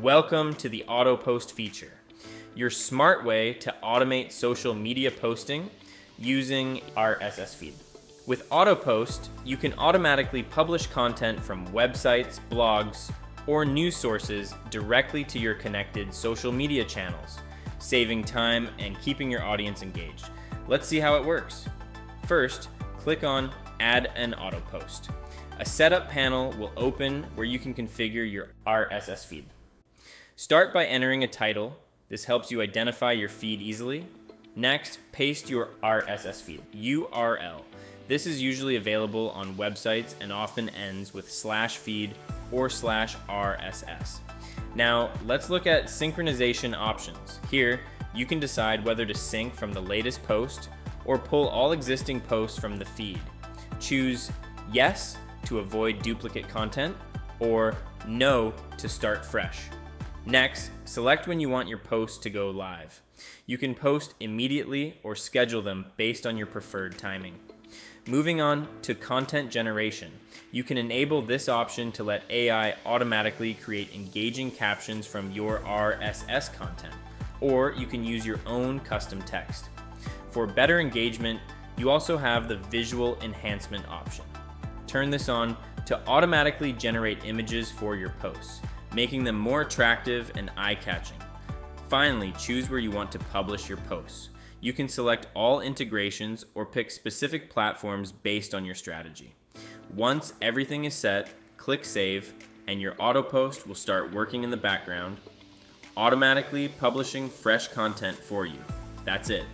Welcome to the AutoPost feature, your smart way to automate social media posting using RSS feed. With AutoPost, you can automatically publish content from websites, blogs, or news sources directly to your connected social media channels, saving time and keeping your audience engaged. Let's see how it works. First, click on Add an AutoPost. A setup panel will open where you can configure your RSS feed. Start by entering a title. This helps you identify your feed easily. Next, paste your RSS feed URL. This is usually available on websites and often ends with /feed or /RSS. Now, let's look at synchronization options. Here, you can decide whether to sync from the latest post or pull all existing posts from the feed. Choose Yes to avoid duplicate content or No to start fresh. Next, select when you want your posts to go live. You can post immediately or schedule them based on your preferred timing. Moving on to content generation, you can enable this option to let AI automatically create engaging captions from your RSS content, or you can use your own custom text. For better engagement, you also have the visual enhancement option. Turn this on to automatically generate images for your posts, making them more attractive and eye-catching. Finally, choose where you want to publish your posts. You can select all integrations or pick specific platforms based on your strategy. Once everything is set, click Save, and your AutoPost will start working in the background, automatically publishing fresh content for you. That's it.